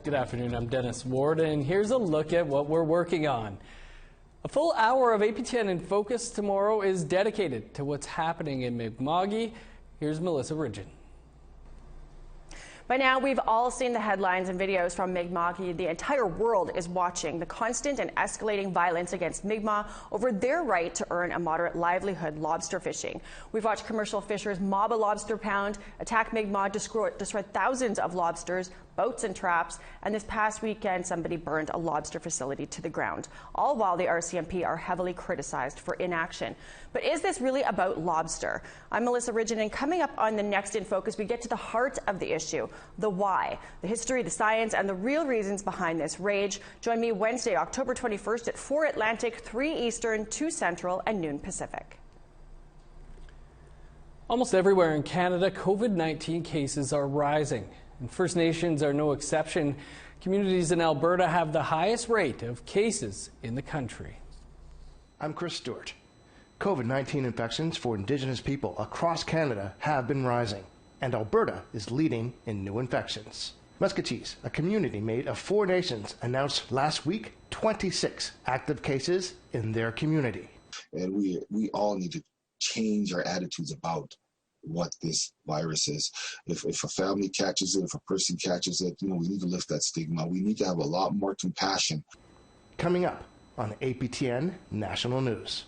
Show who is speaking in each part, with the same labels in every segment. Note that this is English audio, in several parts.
Speaker 1: Good afternoon, I'm Dennis Ward, and here's a look at what we're working on. A full hour of APTN in Focus tomorrow is dedicated to what's happening in Mi'kma'ki. Here's Melissa Ridgen.
Speaker 2: By now, we've all seen the headlines and videos from Mi'kma'ki. The entire world is watching the constant and escalating violence against Mi'kmaq over their right to earn a moderate livelihood lobster fishing. We've watched commercial fishers mob a lobster pound, attack Mi'kmaq, destroy thousands of lobsters, boats and traps, and this past weekend somebody burned a lobster facility to the ground, all while the RCMP are heavily criticized for inaction. But is this really about lobster? I'm Melissa Ridgen, and coming up on the next In Focus, we get to the heart of the issue, the why, the history, the science, and the real reasons behind this rage. Join me Wednesday, October 21st at 4 Atlantic, 3 Eastern, 2 Central, and noon Pacific.
Speaker 1: Almost everywhere in Canada, COVID-19 cases are rising. And First Nations are no exception. Communities in Alberta have the highest rate of cases in the country.
Speaker 3: I'm Chris Stewart. COVID-19 infections for Indigenous people across Canada have been rising, and Alberta is leading in new infections. Muscatese, a community made of 4 nations, announced last week 26 active cases in their community.
Speaker 4: And we all need to change our attitudes about what this virus is. If a family catches it, if a person catches it, we need to lift that stigma. We need to have a lot more compassion.
Speaker 3: Coming up on APTN National News.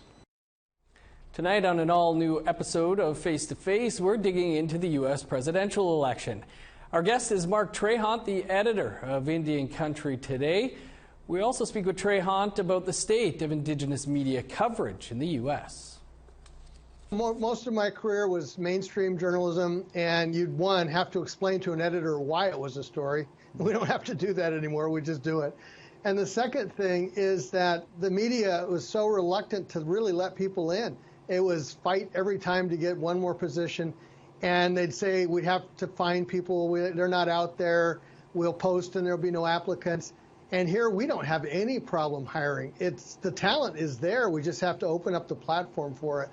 Speaker 1: Tonight on an all-new episode of Face to Face, we're digging into the U.S. presidential election. Our guest is Mark Trahant, the editor of Indian Country Today. We also speak with Trahant about the state of Indigenous media coverage in the U.S.
Speaker 5: Most of my career was mainstream journalism, and you'd, one, have to explain to an editor why it was a story. We don't have to do that anymore. We just do it. And the second thing is that the media was so reluctant to really let people in. It was fight every time to get one more position, and they'd say we have to find people. They're not out there. We'll post and there'll be no applicants. And here we don't have any problem hiring. The talent is there. We just have to open up the platform for it.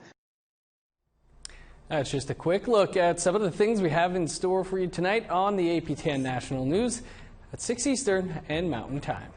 Speaker 1: That's just a quick look at some of the things we have in store for you tonight on the APTN National News at 6 Eastern and Mountain Time.